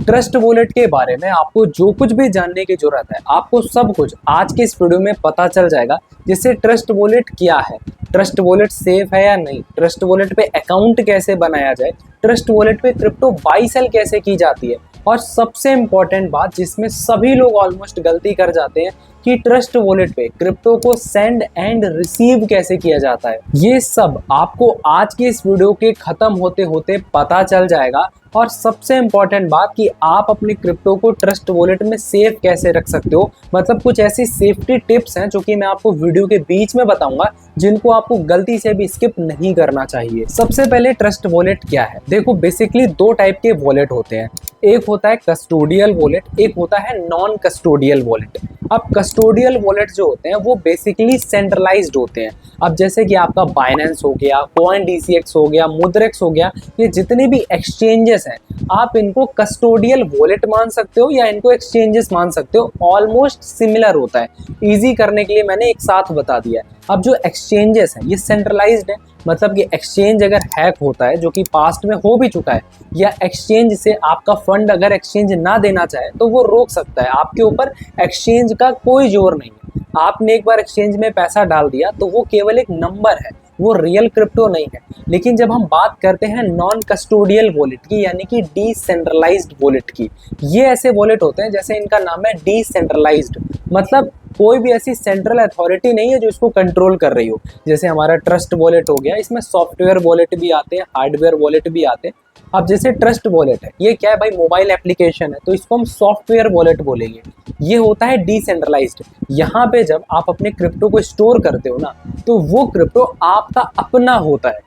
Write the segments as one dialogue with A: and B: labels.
A: Trust wallet के बारे में आपको जो कुछ भी जानने की जरूरत है, आपको सब कुछ आज के इस वीडियो में पता चल जाएगा। जिससे ट्रस्ट वॉलेट क्या है, ट्रस्ट वॉलेट सेफ है या नहीं, ट्रस्ट वॉलेट पे अकाउंट कैसे बनाया जाए, ट्रस्ट वॉलेट पे क्रिप्टो बाई सेल कैसे की जाती है, और सबसे इंपॉर्टेंट बात जिसमें सभी लोग ऑलमोस्ट गलती कर जाते हैं कि ट्रस्ट वॉलेट पे क्रिप्टो को सेंड एंड रिसीव कैसे किया जाता है। ये सब आपको आज की इस वीडियो के खत्म होते होते पता चल जाएगा। और सबसे इंपॉर्टेंट बात कि आप अपने क्रिप्टो को ट्रस्ट वॉलेट में सेफ कैसे रख सकते हो, मतलब कुछ ऐसी सेफ्टी टिप्स हैं जो कि मैं आपको वीडियो के बीच में बताऊंगा, जिनको आपको गलती से भी स्किप नहीं करना चाहिए। सबसे पहले ट्रस्ट वॉलेट क्या है। देखो बेसिकली दो टाइप के वॉलेट होते हैं, एक होता है कस्टोडियल वॉलेट, एक होता है नॉन कस्टोडियल वॉलेट। अब कस्टोडियल वॉलेट जो होते हैं वो बेसिकली सेंट्रलाइज्ड होते हैं। अब जैसे कि आपका बाइनेंस हो गया, CoinDCX हो गया, मुद्रेक्स हो गया, ये जितने भी एक्सचेंजेस हैं आप इनको कस्टोडियल वॉलेट मान सकते हो या इनको एक्सचेंजेस मान सकते हो। ऑलमोस्ट सिमिलर होता है, इजी करने के लिए मैंने एक साथ बता दिया है। अब जो एक्सचेंजेस हैं ये सेंट्रलाइज्ड है, मतलब कि एक्सचेंज अगर हैक होता है, जो कि पास्ट में हो भी चुका है, या एक्सचेंज से आपका फंड अगर एक्सचेंज ना देना चाहे तो वो रोक सकता है। आपके ऊपर एक्सचेंज का कोई जोर नहीं है। आपने एक बार एक्सचेंज में पैसा डाल दिया तो वो केवल एक नंबर है, वो रियल क्रिप्टो नहीं है। लेकिन जब हम बात करते हैं नॉन कस्टोडियल वॉलेट की, यानी कि डिसेंट्रलाइज्ड वॉलेट की, ये ऐसे वॉलेट होते हैं जैसे इनका नाम है डिसेंट्रलाइज्ड, मतलब कोई भी ऐसी सेंट्रल अथॉरिटी नहीं है जो इसको कंट्रोल कर रही हो। जैसे हमारा ट्रस्ट वॉलेट हो गया, इसमें सॉफ्टवेयर वॉलेट भी आते हैं, हार्डवेयर वॉलेट भी आते हैं। अब जैसे ट्रस्ट वॉलेट है, ये क्या है भाई, मोबाइल एप्लीकेशन है, तो इसको हम सॉफ्टवेयर वॉलेट बोलेंगे। ये होता है डिसेंट्रलाइज्ड। यहाँ पे जब आप अपने क्रिप्टो को स्टोर करते हो ना, तो वो क्रिप्टो आपका अपना होता है।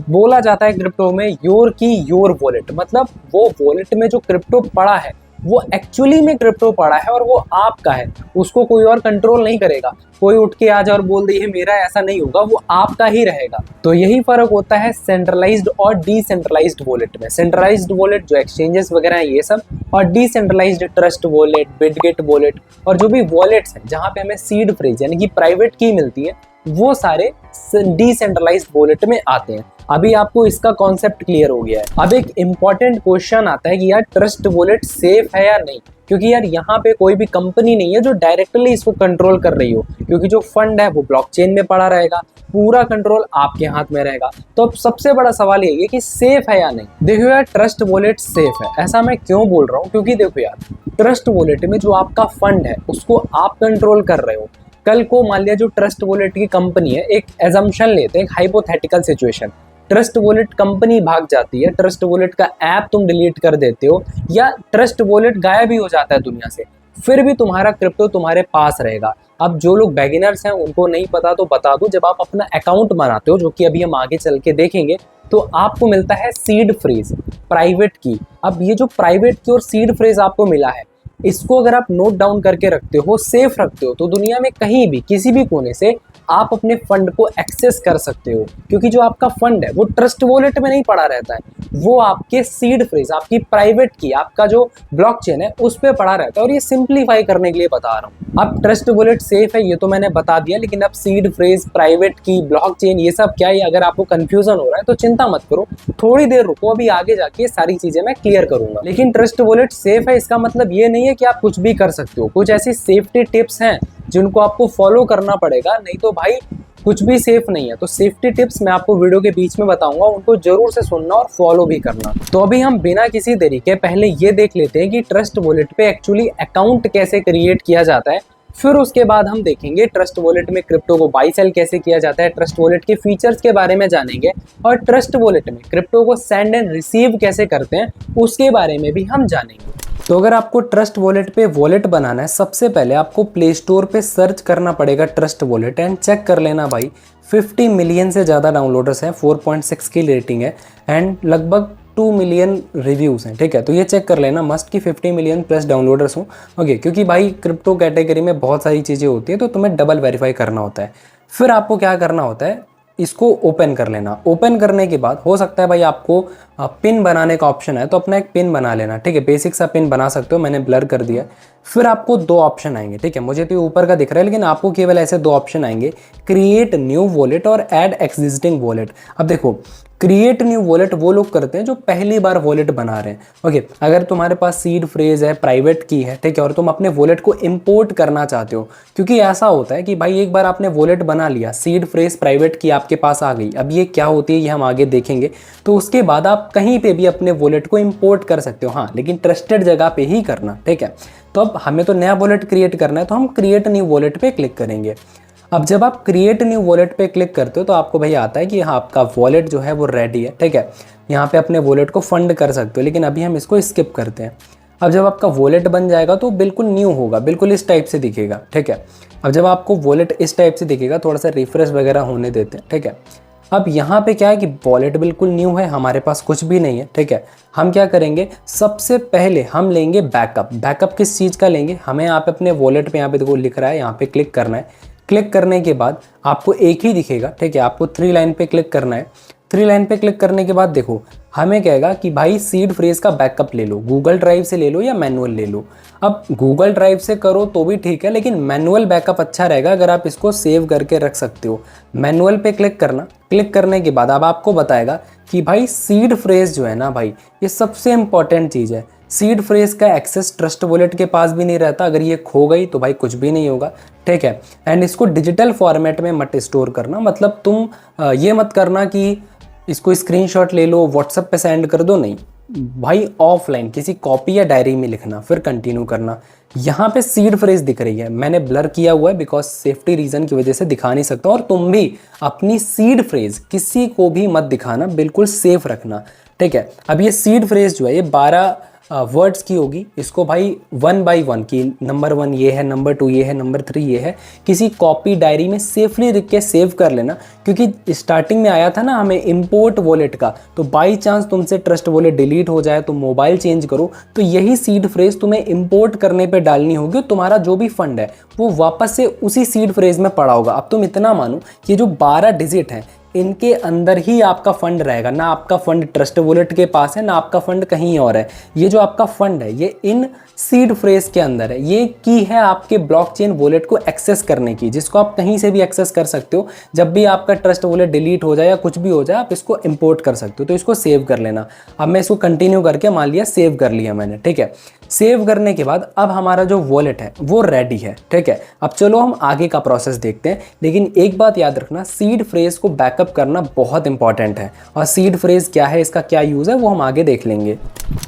A: बोला जाता है क्रिप्टो में योर की योर वॉलेट, मतलब वो वॉलेट में जो क्रिप्टो पड़ा है वो एक्चुअली में क्रिप्टो पड़ा है और वो आपका है, उसको कोई और कंट्रोल नहीं करेगा। कोई उठ के आ जाए और बोल दे ये मेरा, ऐसा नहीं होगा, वो आपका ही रहेगा। तो यही फर्क होता है सेंट्रलाइज्ड और डिसेंट्रलाइज्ड वॉलेट में। सेंट्रलाइज्ड वॉलेट जो एक्सचेंजेस वगैरह हैं ये सब, और decentralised trust wallet, Bitget wallet, और जो भी वॉलेट्स हैं जहाँ पे हमें सीड फ्रेज यानी कि प्राइवेट की मिलती है, वो सारे डिसेंट्रलाइज्ड वॉलेट में आते हैं। अभी आपको इसका कॉन्सेप्ट क्लियर हो गया है। अब एक इंपॉर्टेंट क्वेश्चन आता है कि यार ट्रस्ट वॉलेट सेफ है या नहीं, क्योंकि यार यहाँ पे कोई भी कंपनी नहीं है जो डायरेक्टली इसको कंट्रोल कर रही हो, क्योंकि जो फंड है वो ब्लॉकचेन में पड़ा रहेगा, पूरा कंट्रोल आपके हाथ में रहेगा। तो अब सबसे बड़ा सवाल ये है कि सेफ है या नहीं। देखो यार ट्रस्ट वॉलेट सेफ है, ऐसा मैं क्यों बोल रहा हूँ, क्योंकि देखो यार ट्रस्ट वॉलेट में जो आपका फंड है उसको आप कंट्रोल कर रहे हो। कल को मान लिया जो ट्रस्ट वॉलेट की कंपनी है, एक एजम्पशन लेते हैं, एक hypothetical situation, trust wallet company भाग जाती है, ट्रस्ट वॉलेट का ऐप तुम डिलीट कर देते हो, या ट्रस्ट वॉलेट गायब ही हो जाता है दुनिया से, फिर भी तुम्हारा क्रिप्टो तुम्हारे पास रहेगा। अब जो लोग बिगिनर्स हैं उनको नहीं पता तो बता दूं, जब आप अपना अकाउंट बनाते हो, जो कि अभी हम आगे चल के देखेंगे, तो आपको मिलता है सीड फ्रेज, प्राइवेट की। अब ये जो प्राइवेट की और सीड फ्रेज आपको मिला है, इसको अगर आप नोट डाउन करके रखते हो, सेफ रखते हो, तो दुनिया में कहीं भी किसी भी कोने से आप अपने फंड को एक्सेस कर सकते हो। क्योंकि जो आपका फंड है वो ट्रस्ट वॉलेट में नहीं पड़ा रहता है, वो आपके सीड फ्रेज, आपकी प्राइवेट की, आपका जो ब्लॉकचेन है उस पर पड़ा रहता है। और ये सिंप्लीफाई करने के लिए बता रहा हूँ। अब ट्रस्ट वॉलेट सेफ है ये तो मैंने बता दिया, लेकिन अब सीड फ्रेज, प्राइवेट की, ब्लॉकचेन, ये सब क्या है, अगर आपको कंफ्यूजन हो रहा है तो चिंता मत करो, थोड़ी देर रुको, अभी आगे जाके सारी चीजें मैं क्लियर करूंगा। लेकिन ट्रस्ट वॉलेट सेफ है इसका मतलब ये नहीं है कि आप कुछ भी कर सकते हो। कुछ ऐसी सेफ्टी टिप्स हैं जिनको आपको फॉलो करना पड़ेगा, नहीं तो भाई कुछ भी सेफ नहीं है। तो सेफ्टी टिप्स मैं आपको वीडियो के बीच में बताऊंगा, उनको जरूर से सुनना और फॉलो भी करना। तो अभी हम बिना किसी देरी के पहले ये देख लेते हैं कि ट्रस्ट वॉलेट पे एक्चुअली अकाउंट कैसे क्रिएट किया जाता है। फिर उसके बाद हम देखेंगे ट्रस्ट वॉलेट में क्रिप्टो को बाई सेल कैसे किया जाता है, ट्रस्ट वॉलेट के फीचर्स के बारे में जानेंगे, और ट्रस्ट वॉलेट में क्रिप्टो को सेंड एंड रिसीव कैसे करते हैं उसके बारे में भी हम जानेंगे। तो अगर आपको ट्रस्ट वॉलेट पे वॉलेट बनाना है, सबसे पहले आपको प्ले स्टोर पे सर्च करना पड़ेगा ट्रस्ट वॉलेट, एंड चेक कर लेना भाई 50 मिलियन से ज़्यादा डाउनलोडर्स हैं, 4.6 की रेटिंग है, एंड लगभग 2 मिलियन रिव्यूज़ हैं। ठीक है, तो ये चेक कर लेना मस्ट कि 50 मिलियन प्लस डाउनलोडर्स हों। ओके, क्योंकि भाई क्रिप्टो कैटेगरी में बहुत सारी चीज़ें होती है, तो तुम्हें डबल वेरीफाई करना होता है। फिर आपको क्या करना होता है, इसको ओपन कर लेना। ओपन करने के बाद हो सकता है भाई आपको पिन बनाने का ऑप्शन है, तो अपना एक पिन बना लेना, ठीक है। बेसिक सा पिन बना सकते हो, मैंने ब्लर कर दिया। फिर आपको दो ऑप्शन आएंगे, ठीक है, मुझे तो ऊपर का दिख रहा है लेकिन आपको केवल ऐसे दो ऑप्शन आएंगे, क्रिएट न्यू वॉलेट और ऐड एग्जिस्टिंग वॉलेट। अब देखो, क्रिएट न्यू वॉलेट वो लोग करते हैं जो पहली बार वॉलेट बना रहे हैं। ओके, अगर तुम्हारे पास सीड फ्रेज है, प्राइवेट की है, ठीक है, और तुम अपने वॉलेट को इंपोर्ट करना चाहते हो, क्योंकि ऐसा होता है कि भाई एक बार आपने वॉलेट बना लिया, सीड फ्रेज प्राइवेट की आपके पास आ गई, अब ये क्या होती है ये हम आगे देखेंगे। तो उसके बाद आप कहीं पे भी अपने वॉलेट को इंपोर्ट कर सकते हो, हाँ, लेकिन ट्रस्टेड जगह पे ही करना, ठीक है। तो अब हमें तो नया वॉलेट क्रिएट करना है, तो हम क्रिएट न्यू वॉलेट पे क्लिक करेंगे। अब जब आप क्रिएट न्यू वॉलेट पे क्लिक करते हो तो आपको भैया आता है कि हाँ, आपका वॉलेट जो है वो रेडी है, ठीक है। यहाँ पे अपने वॉलेट को फंड कर सकते हो, लेकिन अभी हम इसको स्किप करते हैं। अब जब आपका वॉलेट बन जाएगा तो बिल्कुल न्यू होगा, बिल्कुल इस टाइप से दिखेगा, ठीक है। अब जब आपको वॉलेट इस टाइप से दिखेगा, थोड़ा सा रिफ्रेश वगैरह होने देते हैं, ठीक है। अब यहाँ पे क्या है कि वॉलेट बिल्कुल न्यू है, हमारे पास कुछ भी नहीं है, ठीक है। हम क्या करेंगे, सबसे पहले हम लेंगे बैकअप। बैकअप किस चीज़ का लेंगे, हमें यहाँ पे अपने वॉलेट पे यहाँ पे देखो लिख रहा है, यहाँ पे क्लिक करना है। क्लिक करने के बाद आपको एक ही दिखेगा, ठीक है, आपको 3 लाइन पे क्लिक करना है। 3 लाइन पे क्लिक करने के बाद देखो हमें कहेगा कि भाई सीड फ्रेज का बैकअप ले लो, गूगल ड्राइव से ले लो या मैनुअल ले लो। अब गूगल ड्राइव से करो तो भी ठीक है, लेकिन मैनुअल बैकअप अच्छा रहेगा अगर आप इसको सेव करके रख सकते हो। मैनुअल पे क्लिक करना, क्लिक करने के बाद अब आपको बताएगा कि भाई सीड फ्रेज जो है ना भाई, ये सबसे इंपॉर्टेंट चीज़ है। सीड फ्रेज का एक्सेस ट्रस्ट वॉलेट के पास भी नहीं रहता, अगर ये खो गई तो भाई कुछ भी नहीं होगा, ठीक है। एंड इसको डिजिटल फॉर्मेट में मत स्टोर करना, मतलब तुम ये मत करना कि इसको स्क्रीनशॉट ले लो व्हाट्सएप पे सेंड कर दो, नहीं भाई, ऑफलाइन किसी कॉपी या डायरी में लिखना, फिर कंटिन्यू करना। यहाँ पे सीड फ्रेज दिख रही है, मैंने ब्लर किया हुआ है बिकॉज सेफ्टी रीजन की वजह से दिखा नहीं सकता, और तुम भी अपनी सीड फ्रेज किसी को भी मत दिखाना, बिल्कुल सेफ रखना, ठीक है। अब ये सीड फ्रेज जो है ये 12 वर्ड्स की होगी, इसको भाई 1 बाई 1 की, नंबर 1 ये है, नंबर 2 ये है, नंबर 3 ये है, किसी कॉपी डायरी में सेफली लिख के सेव कर लेना। क्योंकि स्टार्टिंग में आया था ना हमें इंपोर्ट वॉलेट का, तो बाई चांस तुमसे ट्रस्ट वॉलेट डिलीट हो जाए, तुम मोबाइल चेंज करो, तो यही सीड फ्रेज तुम्हें इंपोर्ट करने पे डालनी होगी, तुम्हारा जो भी फंड है वो वापस से उसी सीड फ्रेज में पड़ा होगा। अब तुम इतना मानो कि जो 12 डिजिट हैं इनके अंदर ही आपका फंड रहेगा, ना आपका फंड ट्रस्ट वॉलेट के पास है, ना आपका फंड कहीं और है। ये जो आपका फंड है ये इन सीड फ्रेज के अंदर है, ये की है आपके ब्लॉकचेन वॉलेट को एक्सेस करने की, जिसको आप कहीं से भी एक्सेस कर सकते हो। जब भी आपका ट्रस्ट वॉलेट डिलीट हो जाए या कुछ भी हो जाए, आप इसको इंपोर्ट कर सकते हो, तो इसको सेव कर लेना। अब मैं इसको कंटिन्यू करके मान लिया सेव कर लिया मैंने, ठीक है। सेव करने के बाद अब हमारा जो वॉलेट है वो रेडी है, ठीक है। अब चलो हम आगे का प्रोसेस देखते हैं, लेकिन एक बात याद रखना, सीड फ्रेज को बैकअप करना बहुत इंपॉर्टेंट है, और सीड फ्रेज क्या है, इसका क्या यूज़ है, वो हम आगे देख लेंगे।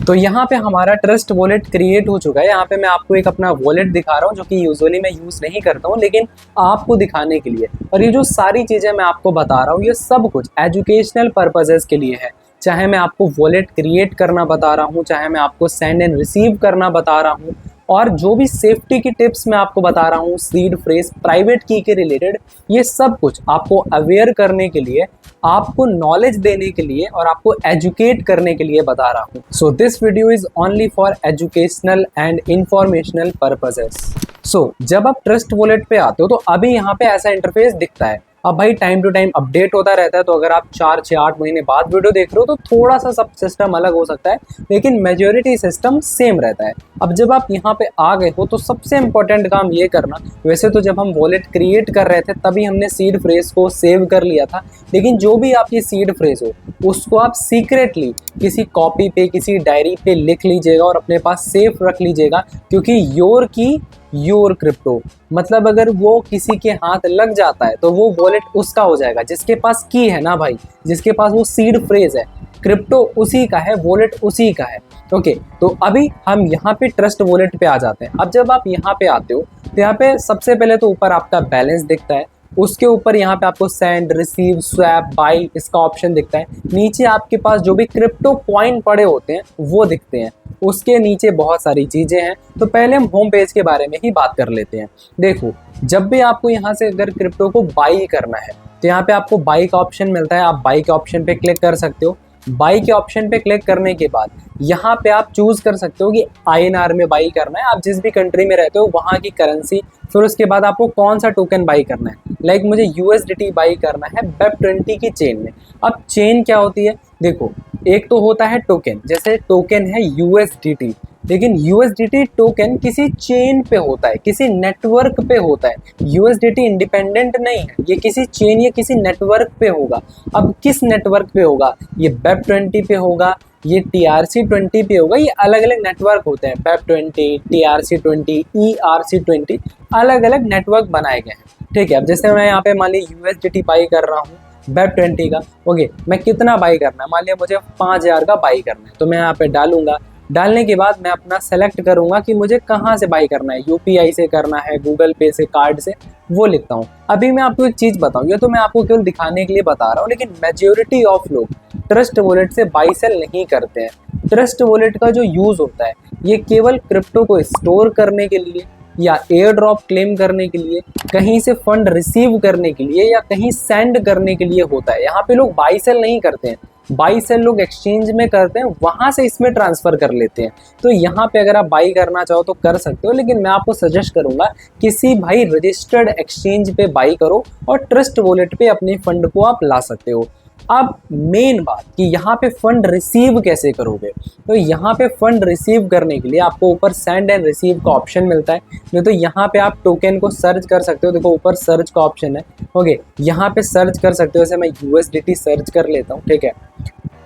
A: तो यहाँ पे हमारा ट्रस्ट वॉलेट क्रिएट हो चुका है। यहाँ पे मैं आपको एक अपना वॉलेट दिखा रहा हूँ जो कि यूजुअली मैं यूज़ नहीं करता हूँ, लेकिन आपको दिखाने के लिए। और ये जो सारी चीज़ें मैं आपको बता रहा हूँ ये सब कुछ एजुकेशनल पर्पजेज़ के लिए है। चाहे मैं आपको वॉलेट क्रिएट करना बता रहा हूँ, चाहे मैं आपको सेंड एंड रिसीव करना बता रहा हूँ, और जो भी सेफ्टी की टिप्स मैं आपको बता रहा हूँ सीड फ्रेज प्राइवेट की के रिलेटेड, ये सब कुछ आपको अवेयर करने के लिए, आपको नॉलेज देने के लिए और आपको एजुकेट करने के लिए बता रहा हूँ। So this video is only for educational and informational purposes. So जब आप ट्रस्ट वॉलेट पे आते हो तो अभी यहाँ पे ऐसा इंटरफेस दिखता है। अब भाई टाइम टू टाइम अपडेट होता रहता है, तो अगर आप 4, 6, 8 महीने बाद वीडियो देख रहे हो तो थोड़ा सा सब सिस्टम अलग हो सकता है, लेकिन मेजॉरिटी सिस्टम सेम रहता है। अब जब आप यहाँ पे आ गए हो तो सबसे इंपॉर्टेंट काम ये करना, वैसे तो जब हम वॉलेट क्रिएट कर रहे थे तभी हमने सीड फ्रेज को सेव कर लिया था, लेकिन जो भी आपकी सीड फ्रेज हो उसको आप सीक्रेटली किसी कॉपी पे, किसी डायरी पे लिख लीजिएगा और अपने पास सेफ रख लीजिएगा, क्योंकि योर की योर क्रिप्टो, मतलब अगर वो किसी के हाथ लग जाता है तो वो वॉलेट उसका हो जाएगा। जिसके पास की है ना भाई, जिसके पास वो सीड फ्रेज है, क्रिप्टो उसी का है, वॉलेट उसी का है। ओके, तो अभी हम यहाँ पे ट्रस्ट वॉलेट पे आ जाते हैं। अब जब आप यहाँ पे आते हो तो यहाँ पे सबसे पहले तो ऊपर आपका बैलेंस दिखता है, उसके ऊपर यहाँ पे आपको सेंड, रिसीव, स्वैप, बाई इसका ऑप्शन दिखता है। नीचे आपके पास जो भी क्रिप्टो कॉइन पड़े होते हैं वो दिखते हैं, उसके नीचे बहुत सारी चीज़ें हैं। तो पहले हम होम पेज के बारे में ही बात कर लेते हैं। देखो, जब भी आपको यहाँ से अगर क्रिप्टो को बाई करना है तो यहाँ पे आपको बाई का ऑप्शन मिलता है, आप बाई के ऑप्शन पे क्लिक कर सकते हो। बाई के ऑप्शन पे क्लिक करने के बाद यहाँ पे आप चूज कर सकते हो कि INR में बाई करना है, आप जिस भी कंट्री में रहते हो वहाँ की करेंसी, फिर उसके बाद आपको कौन सा टोकन बाई करना है। लाइक मुझे USDT बाई करना है BEP20 की चेन में। अब चेन क्या होती है, देखो एक तो होता है टोकन, जैसे टोकन है USDT, लेकिन USDT टोकन किसी चेन पे होता है, किसी नेटवर्क पे होता है। USDT इंडिपेंडेंट नहीं है, ये किसी चेन या किसी नेटवर्क पे होगा। अब किस नेटवर्क पे होगा, ये BEP20 पे होगा, ये TRC20 पे होगा, ये अलग अलग नेटवर्क होते हैं। BEP20, TRC20, ERC20, अलग अलग नेटवर्क बनाए गए हैं। ठीक है, अब जैसे मैं यहाँ पे मान ली USDT बाई कर रहा हूँ BEP20 का। ओके, मैं कितना बाई करना है, मान लिया मुझे 5000 का बाई करना है, तो मैं यहाँ पे डालूंगा। डालने के बाद मैं अपना सेलेक्ट करूंगा कि मुझे कहाँ से बाई करना है, UPI से करना है, गूगल पे से, कार्ड से, वो लिखता हूँ। अभी मैं आपको एक चीज़ बताऊँ, ये तो मैं आपको केवल दिखाने के लिए बता रहा हूँ, लेकिन मेजोरिटी ऑफ लोग ट्रस्ट वॉलेट से बाई सेल नहीं करते हैं। ट्रस्ट वॉलेट का जो यूज़ होता है ये केवल क्रिप्टो को स्टोर करने के लिए या एयर ड्रॉप क्लेम करने के लिए, कहीं से फंड रिसीव करने के लिए या कहीं सेंड करने के लिए होता है। यहाँ पे लोग बाई सेल नहीं करते हैं, बाई सेल लोग एक्सचेंज में करते हैं, वहां से इसमें ट्रांसफर कर लेते हैं। तो यहाँ पे अगर आप बाई करना चाहो तो कर सकते हो, लेकिन मैं आपको सजेस्ट करूंगा किसी भाई रजिस्टर्ड एक्सचेंज पे बाई करो और ट्रस्ट वॉलेट पे अपने फंड को आप ला सकते हो। अब मेन बात कि यहाँ पे फंड रिसीव कैसे करोगे, तो यहाँ पे फंड रिसीव करने के लिए आपको ऊपर सेंड एंड रिसीव का ऑप्शन मिलता है, नहीं तो यहाँ पे आप टोकन को सर्च कर सकते हो। देखो ऊपर सर्च का ऑप्शन है, ओके, यहाँ पे सर्च कर सकते हो। जैसे मैं USDT सर्च कर लेता हूँ, ठीक है।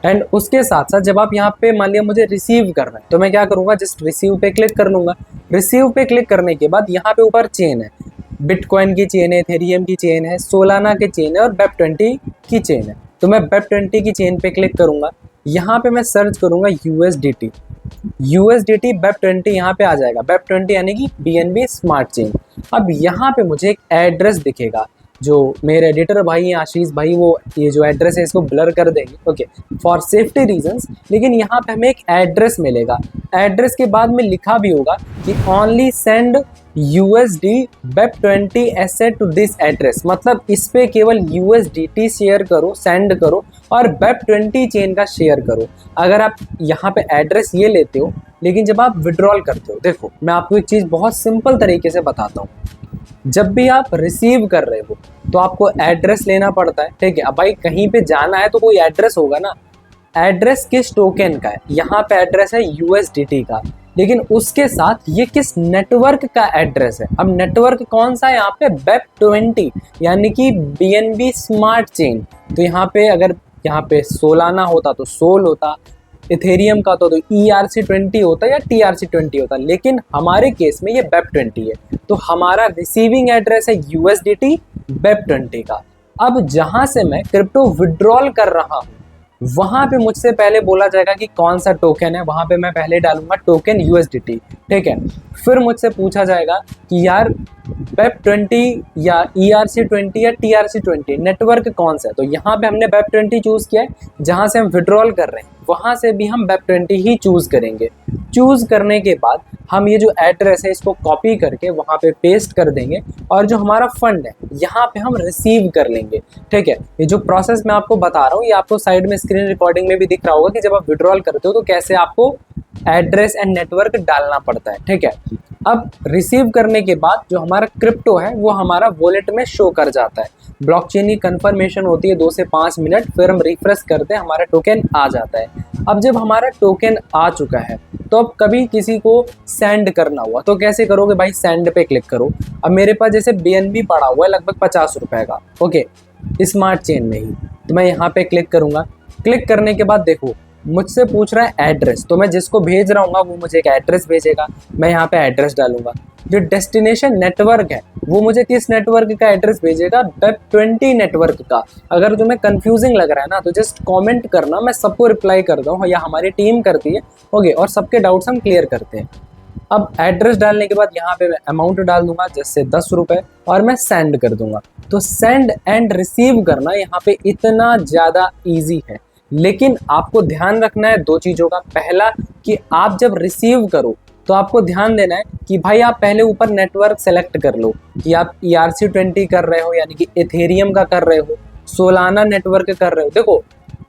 A: एंड उसके साथ साथ जब आप यहाँ पे मान लिया मुझे रिसीव करना है, तो मैं क्या करूँगा, जस्ट रिसीव पे क्लिक कर लूँगा। रिसीव पे क्लिक करने के बाद यहाँ पे ऊपर चेन है, बिटकॉइन की चेन है, एथेरियम की चेन है, सोलाना की चेन है और BEP20 की चेन है। तो मैं BEP20 की चेन पे क्लिक करूँगा, यहाँ पे मैं सर्च करूँगा USDT BEP20 यहाँ पे आ जाएगा। BEP20 यानी कि BNB स्मार्ट चेन। अब यहाँ पे मुझे एक एड्रेस दिखेगा, जो मेरे एडिटर भाई हैं आशीष भाई, वो ये जो एड्रेस है इसको ब्लर कर देंगे, ओके, फॉर सेफ्टी रीजंस। लेकिन यहाँ पे हमें एक एड्रेस मिलेगा, एड्रेस के बाद में लिखा भी होगा कि only send USD BEP20 asset to this address, मतलब इस पे केवल USDT शेयर करो, सेंड करो और BEP20 चेन का शेयर करो। अगर आप यहाँ पे एड्रेस ये लेते हो, लेकिन जब आप विड्रॉल करते हो, देखो मैं आपको एक चीज़ बहुत सिंपल तरीके से बताता हूँ। जब भी आप रिसीव कर रहे हो तो आपको एड्रेस लेना पड़ता है, ठीक है। अब भाई कहीं पे जाना है तो कोई एड्रेस होगा ना, एड्रेस किस टोकन का है, यहाँ पे एड्रेस है USDT का, लेकिन उसके साथ ये किस नेटवर्क का एड्रेस है। अब नेटवर्क कौन सा है यहाँ पे, BEP20 यानी कि BNB स्मार्ट चेन। तो यहाँ पे अगर यहाँ पे सोलाना होता तो सोल होता, इथेरियम का तो ERC20 होता या TRC20 होता, लेकिन हमारे केस में ये BEP20 है। तो हमारा रिसीविंग एड्रेस है USDT BEP20 का। अब जहां से मैं क्रिप्टो विड्रॉल कर रहा हूँ वहां पे मुझसे पहले बोला जाएगा कि कौन सा टोकन है, वहां पे मैं पहले डालूंगा टोकन USDT, ठीक है। फिर मुझसे पूछा जाएगा कि यार BEP20 या ERC20 या TRC20 नेटवर्क कौन सा है, तो यहाँ पे हमने BEP20 चूज किया है। जहाँ से हम विड्रॉल कर रहे हैं वहाँ से भी हम BEP20 ही चूज करेंगे। चूज करने के बाद हम ये जो एड्रेस है इसको कॉपी करके वहाँ पे पेस्ट कर देंगे और जो हमारा फंड है यहाँ पे हम रिसीव कर लेंगे, ठीक है। ये जो प्रोसेस मैं आपको बता रहा हूँ ये आपको साइड में स्क्रीन रिकॉर्डिंग में भी दिख रहा होगा कि जब आप विड्रॉल करते हो तो कैसे आपको एड्रेस एंड नेटवर्क डालना पड़ता है, ठीक है। अब रिसीव करने के बाद जो हमारा क्रिप्टो है वो हमारा वॉलेट में शो कर जाता है। ब्लॉकचेन की कंफर्मेशन होती है 2 से 5 मिनट, फिर हम रिफ्रेश करते हैं, हमारा टोकन आ जाता है। अब जब हमारा टोकन आ चुका है तो अब कभी किसी को सेंड करना हुआ तो कैसे करोगे भाई, सेंड पे क्लिक करो। अब मेरे पास जैसे BNB पड़ा हुआ है लगभग 50 रुपए का, ओके, स्मार्ट चेन में ही, तो मैं यहाँ पे क्लिक करूँगा। क्लिक करने के बाद देखो मुझसे पूछ रहा है एड्रेस, तो मैं जिसको भेज रहा हूँ वो मुझे एक एड्रेस भेजेगा, मैं यहाँ पे एड्रेस डालूंगा। जो डेस्टिनेशन नेटवर्क है वो मुझे किस नेटवर्क का एड्रेस भेजेगा, BEP20 नेटवर्क का। अगर तुम्हें कंफ्यूजिंग लग रहा है ना तो जस्ट कमेंट करना, मैं सबको रिप्लाई करता हूँ या हमारी टीम करती है, ओके, और सबके डाउट्स हम क्लियर करते हैं। अब एड्रेस डालने के बाद यहाँ पे मैं अमाउंट डाल दूंगा, जैसे 10 रुपये, और मैं सेंड कर दूंगा। तो सेंड एंड रिसीव करना यहाँ पे इतना ज़्यादा ईजी है, लेकिन आपको ध्यान रखना है 2 चीज़ों का। पहला कि आप जब रिसीव करो तो आपको ध्यान देना है कि भाई आप पहले ऊपर नेटवर्क सेलेक्ट कर लो कि आप ERC20 कर रहे हो यानी कि एथेरियम का कर रहे हो, सोलाना नेटवर्क कर रहे हो। देखो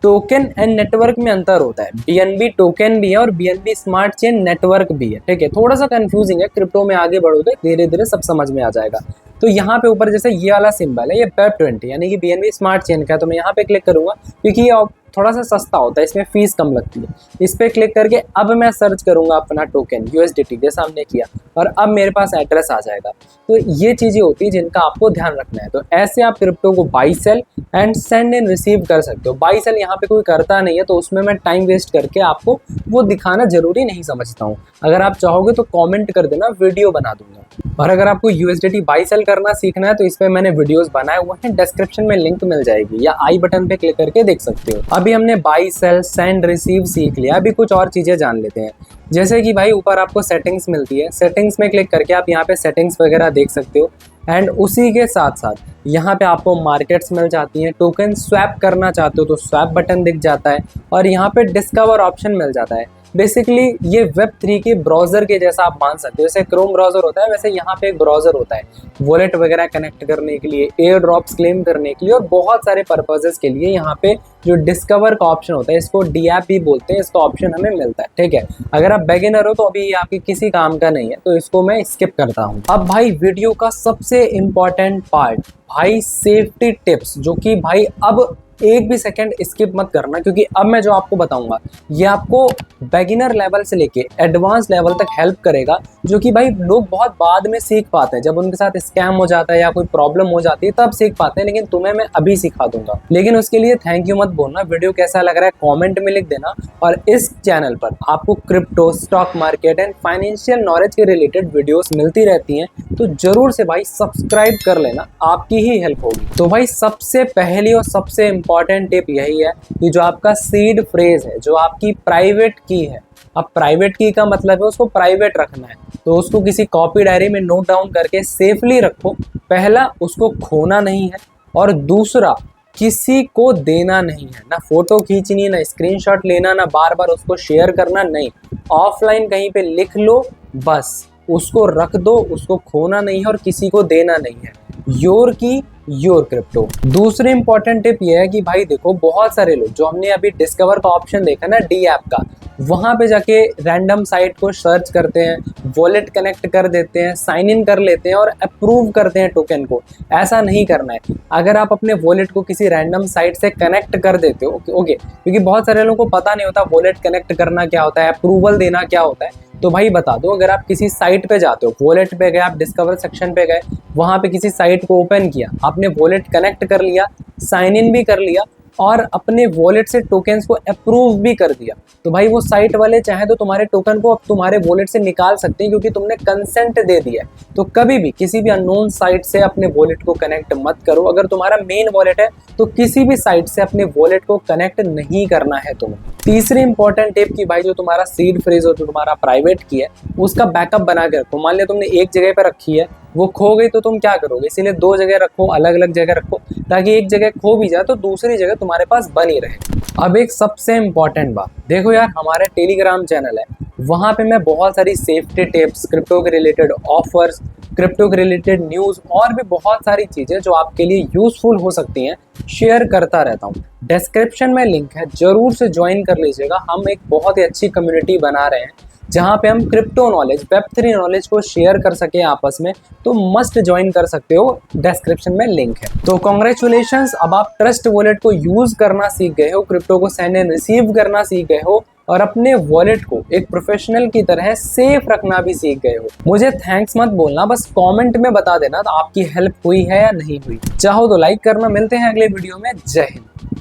A: टोकन एंड नेटवर्क में अंतर होता है। बीएनबी टोकन भी है और बीएनबी स्मार्ट चेन नेटवर्क भी है, ठीक है। थोड़ा सा कंफ्यूजिंग है, क्रिप्टो में आगे बढ़ोगे धीरे धीरे सब समझ में आ जाएगा। तो यहाँ पे ऊपर जैसे ये वाला सिंबल है, ये वेब20 यानी कि बीएनबी स्मार्ट चेन का है, तो मैं यहाँ पे क्लिक करूंगा क्योंकि ये थोड़ा सा सस्ता होता है, इसमें फीस कम लगती है। इस पे क्लिक करके अब मैं सर्च करूंगा अपना टोकन USDT जैसा हमने किया, और अब मेरे पास एड्रेस आ जाएगा। तो ये चीजें होती है जिनका आपको ध्यान रखना है। तो ऐसे आप क्रिप्टो को buy sell and send and receive कर सकते हो। बाई सेल यहाँ पे कोई करता नहीं है, तो उसमें मैं टाइम वेस्ट करके आपको वो दिखाना जरूरी नहीं समझता हूँ। अगर आप चाहोगे तो कॉमेंट कर देना, वीडियो बना दूंगा। और अगर आपको USDT बाई सेल करना सीखना है तो इस पे मैंने वीडियोस बनाए हुए हैं, डिस्क्रिप्शन में लिंक मिल जाएगी, या आई बटन पे क्लिक करके देख सकते हो। अभी हमने बाई सेल सेंड रिसीव सीख लिया, अभी कुछ और चीजें जान लेते हैं। जैसे कि भाई ऊपर आपको सेटिंग्स मिलती है, सेटिंग्स में क्लिक करके आप यहाँ पे सेटिंग्स वगैरह देख सकते हो। एंड उसी के साथ साथ यहाँ पे आपको मार्केट्स मिल जाती हैं। टोकन स्वैप करना चाहते हो तो स्वैप बटन दिख जाता है, और यहाँ पे डिस्कवर ऑप्शन मिल जाता है। बेसिकली ये Web3 के ब्राउज़र के जैसा आप मान सकते हो। जैसे क्रोम ब्राउज़र होता है, वैसे यहाँ पे एक ब्राउज़र होता है वॉलेट वगैरह कनेक्ट करने के लिए, एयर ड्रॉप्स क्लेम करने के लिए, और बहुत सारे पर्पसेस के लिए यहाँ पे जो डिस्कवर का ऑप्शन होता है, इसको DApp भी बोलते हैं, इसका ऑप्शन हमें मिलता है, ठीक है। अगर आप बिगिनर हो तो अभी ये आपके किसी काम का नहीं है, तो इसको मैं स्किप करता हूँ। अब भाई वीडियो का सबसे इम्पॉर्टेंट पार्ट, भाई सेफ्टी टिप्स, जो कि भाई अब एक भी सेकंड स्किप मत करना, क्योंकि अब मैं जो आपको बताऊंगा ये आपको बिगिनर लेवल से लेके एडवांस लेवल तक हेल्प करेगा, जो कि भाई लोग बहुत बाद में सीख पाते हैं, जब उनके साथ स्कैम हो जाता है या कोई प्रॉब्लम हो जाती है तब सीख पाते हैं, लेकिन तुम्हें मैं अभी सिखा दूंगा। लेकिन उसके लिए थैंक यू मत बोलना, वीडियो कैसा लग रहा है कॉमेंट में लिख देना। और इस चैनल पर आपको crypto, stock market and financial knowledge के रिलेटेड वीडियोस मिलती रहती हैं, तो जरूर से भाई सब्सक्राइब कर लेना, आपकी ही हेल्प होगी। तो भाई सबसे पहली और सबसे इंपॉर्टेंट टिप यही है कि जो आपका सीड फ्रेज है, जो आपकी प्राइवेट की है, अब प्राइवेट की का मतलब है उसको प्राइवेट रखना है, तो उसको किसी कॉपी डायरी में नोट डाउन करके सेफली रखो। पहला, उसको खोना नहीं है, और दूसरा, किसी को देना नहीं है, ना फोटो खींचनी, ना स्क्रीनशॉट लेना, ना बार बार उसको शेयर करना, नहीं। ऑफलाइन कहीं पे लिख लो, बस उसको रख दो, उसको खोना नहीं है और किसी को देना नहीं है। योर की योर क्रिप्टो। दूसरी इंपॉर्टेंट टिप ये है कि भाई देखो, बहुत सारे लोग, जो हमने अभी डिस्कवर का ऑप्शन देखा ना DApp का, वहां पे जाके रैंडम साइट को सर्च करते हैं, वॉलेट कनेक्ट कर देते हैं, साइन इन कर लेते हैं और अप्रूव करते हैं टोकन को। ऐसा नहीं करना है। अगर आप अपने वॉलेट को किसी रैंडम साइट से कनेक्ट कर देते हो, ओके, क्योंकि बहुत सारे लोगों को पता नहीं होता वॉलेट कनेक्ट करना क्या होता है, अप्रूवल देना क्या होता है, तो भाई बता दो। अगर आप किसी साइट पे जाते हो, वॉलेट पे गए, आप डिस्कवर सेक्शन पे गए, वहां पे किसी साइट को ओपन किया, आपने वॉलेट कनेक्ट कर लिया, साइन इन भी कर लिया, और अपने वॉलेट से टोकन्स को अप्रूव भी कर दिया, तो भाई वो साइट वाले चाहे तो तुम्हारे टोकन को अब तुम्हारे वॉलेट से निकाल सकते हैं, क्योंकि तुमने कंसेंट दे दिया है। तो कभी भी किसी भी अननोन साइट से अपने वॉलेट को कनेक्ट मत करो। अगर तुम्हारा मेन वॉलेट है तो किसी भी साइट से अपने वॉलेट को कनेक्ट नहीं करना है तुम्हें। तीसरी इंपॉर्टेंट टिप की भाई, जो तुम्हारा सीड फ्रेज हो, जो तुम्हारा प्राइवेट की है, उसका बैकअप बना के रखो। मान लिया तुमने एक जगह पर रखी है, वो खो गई तो तुम क्या करोगे, इसीलिए 2 जगह रखो, अलग अलग जगह रखो, ताकि एक जगह खो भी जाए तो दूसरी जगह तुम्हारे पास बनी रहे। अब एक सबसे इम्पॉर्टेंट बात, देखो यार, हमारे टेलीग्राम चैनल है, वहाँ पे मैं बहुत सारी सेफ्टी टिप्स, क्रिप्टो के रिलेटेड ऑफर्स, क्रिप्टो के रिलेटेड न्यूज़ और भी बहुत सारी चीज़ें जो आपके लिए यूज़फुल हो सकती हैं, शेयर करता रहता हूँ। डिस्क्रिप्शन में लिंक है, ज़रूर से ज्वाइन कर लीजिएगा। हम एक बहुत ही अच्छी कम्युनिटी बना रहे हैं, जहाँ पे हम क्रिप्टो नॉलेज, Web3 नॉलेज को शेयर कर सके आपस में, तो मस्ट ज्वाइन कर सकते हो, डिस्क्रिप्शन में लिंक है। तो कॉन्ग्रेचुलेशंस, अब आप ट्रस्ट वॉलेट को यूज़ करना सीख गए हो, क्रिप्टो को सेंड एंड रिसीव करना सीख गए हो, और अपने वॉलेट को एक प्रोफेशनल की तरह सेफ रखना भी सीख गए हो। मुझे थैंक्स मत बोलना, बस कमेंट में बता देना तो आपकी हेल्प हुई है या नहीं हुई। चाहो तो लाइक करना। मिलते हैं अगले वीडियो में। जय हिंद।